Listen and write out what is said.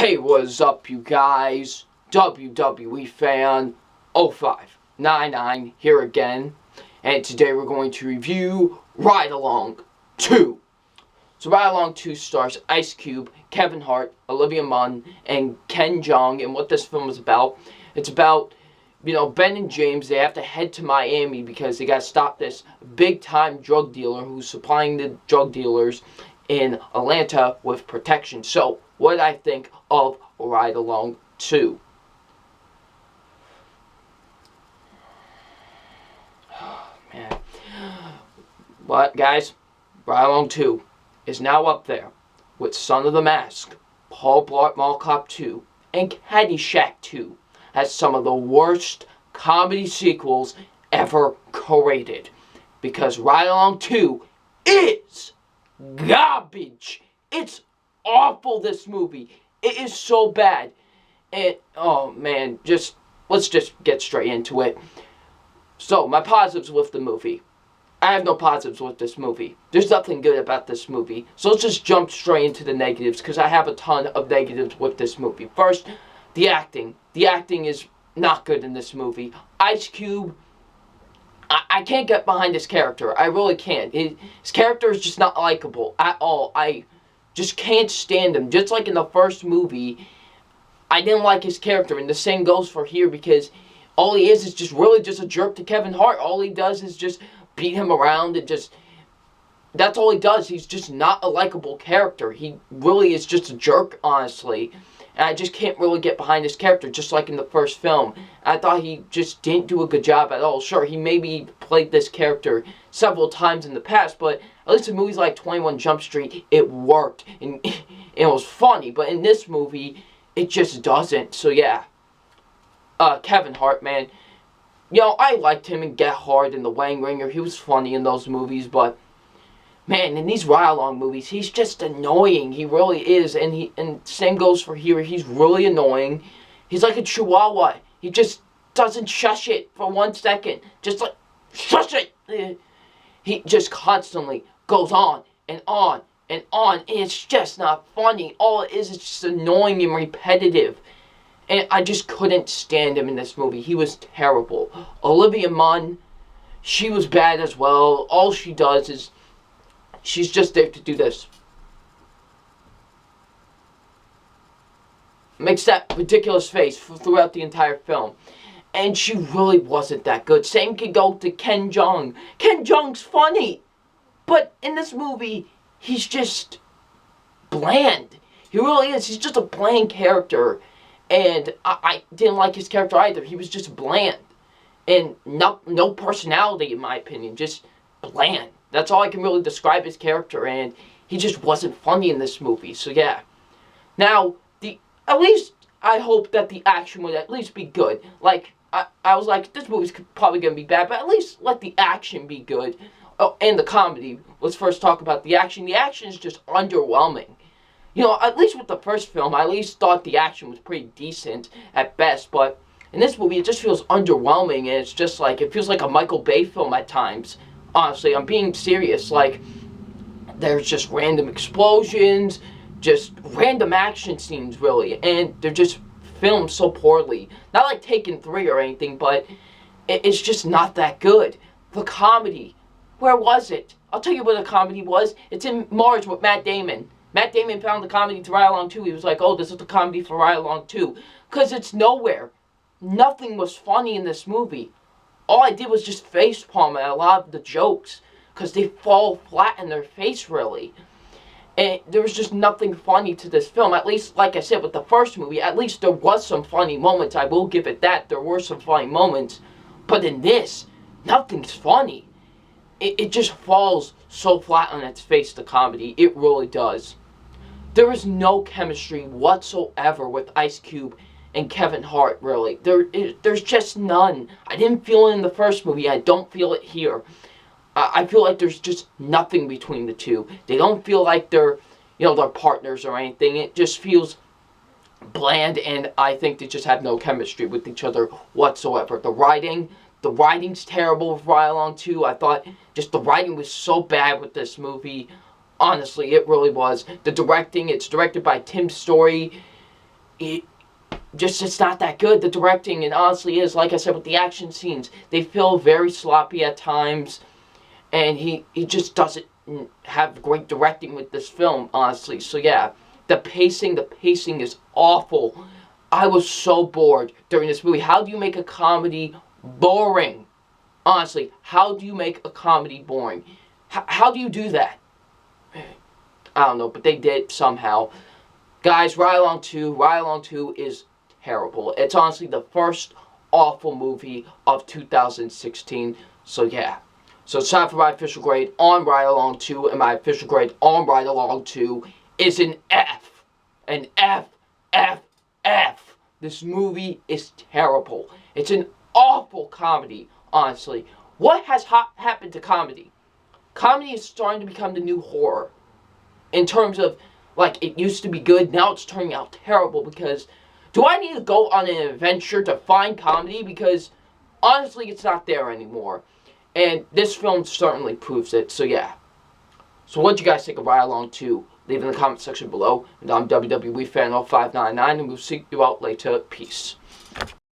Hey, what's up, you guys? WWE Fan 0599 here again, and today we're going to review Ride Along 2. So Ride Along 2 stars Ice Cube, Kevin Hart, Olivia Munn, and Ken Jeong, and what this film is about. It's about, Ben and James. They have to head to Miami because they got to stop this big-time drug dealer who's supplying the drug dealers in Atlanta with protection. So, what did I think of Ride Along 2? Man. But, guys, Ride Along 2 is now up there with Son of the Mask, Paul Blart Mall Cop 2, and Caddyshack 2 as some of the worst comedy sequels ever created. Because Ride Along 2 is garbage. It's awful, this movie. It is so bad. And, oh man, let's just get straight into it. So, my positives with the movie. I have no positives with this movie. There's nothing good about this movie. So let's just jump straight into the negatives, because I have a ton of negatives with this movie. First, the acting. The acting is not good in this movie. Ice Cube, I can't get behind his character. I really can't. His character is just not likable at all. I just can't stand him. Just like in the first movie, I didn't like his character. And the same goes for here, because all he is just really just a jerk to Kevin Hart. All he does is just beat him around and that's all he does. He's just not a likable character. He really is just a jerk, honestly. And I just can't really get behind his character, just like in the first film. I thought he just didn't do a good job at all. Sure, he maybe played this character several times in the past, but at least in movies like 21 Jump Street, it worked. And it was funny. But in this movie, it just doesn't. So yeah. Kevin Hart, man. I liked him in Get Hard and The Wang Ringer. He was funny in those movies, but man, in these Ride Along movies, he's just annoying. He really is, and same goes for here. He's really annoying. He's like a chihuahua. He just doesn't shush it for 1 second. Just like, shush it! He just constantly goes on and on and on, and it's just not funny. All it is just annoying and repetitive. And I just couldn't stand him in this movie. He was terrible. Olivia Munn, she was bad as well. All she does is, she's just there to do this. Makes that ridiculous face throughout the entire film. And she really wasn't that good. Same can go to Ken Jeong. Ken Jeong's funny. But in this movie, he's just bland. He really is. He's just a bland character. And I didn't like his character either. He was just bland. And no personality, in my opinion. Just bland. That's all I can really describe his character. And he just wasn't funny in this movie. So yeah. Now, at least I hope that the action would at least be good. Like, I was like, this movie's probably going to be bad. But at least let the action be good. Oh, and the comedy. Let's first talk about the action. The action is just underwhelming. At least with the first film, I at least thought the action was pretty decent at best, but in this movie, it just feels underwhelming, and it's just like, it feels like a Michael Bay film at times. Honestly, I'm being serious. Like, there's just random explosions, just random action scenes, really, and they're just filmed so poorly. Not like Taken 3 or anything, but it's just not that good. The comedy, where was it? I'll tell you where the comedy was. It's in Mars with Matt Damon. Matt Damon found the comedy to Ride Along 2. He was like, oh, this is the comedy for Ride Along 2. Because it's nowhere. Nothing was funny in this movie. All I did was just facepalm at a lot of the jokes. Because they fall flat in their face, really. And there was just nothing funny to this film. At least, like I said, with the first movie, at least there was some funny moments. I will give it that. There were some funny moments. But in this, nothing's funny. It just falls so flat on its face, the comedy. It really does. There is no chemistry whatsoever with Ice Cube and Kevin Hart, really. There's just none. I didn't feel it in the first movie. I don't feel it here. I feel like there's just nothing between the two. They don't feel like they're partners or anything. It just feels bland, and I think they just have no chemistry with each other whatsoever. The writing's terrible with Ride Along 2. I thought just the writing was so bad with this movie. Honestly, it really was. The directing, it's directed by Tim Story. it just it's not that good. The directing, and honestly is, like I said, with the action scenes, they feel very sloppy at times, and he just doesn't have great directing with this film, honestly. So yeah, the pacing is awful. I was so bored during this movie. How do you make a comedy boring? Honestly, how do you make a comedy boring? How do you do that? I don't know, but they did somehow. Guys, Ride Along 2 is terrible. It's honestly the first awful movie of 2016. So yeah. So it's time for my official grade on Ride Along 2, and my official grade on Ride Along 2 is an F. An F, F, F. This movie is terrible. It's an awful comedy, honestly. What has happened to comedy? Comedy is starting to become the new horror. In terms of, like, it used to be good, now it's turning out terrible because do I need to go on an adventure to find comedy? Because, honestly, it's not there anymore. And this film certainly proves it, so yeah. So what do you guys think of Ride Along 2? Leave in the comment section below. And I'm WWE Fan 599, and we'll see you out later. Peace.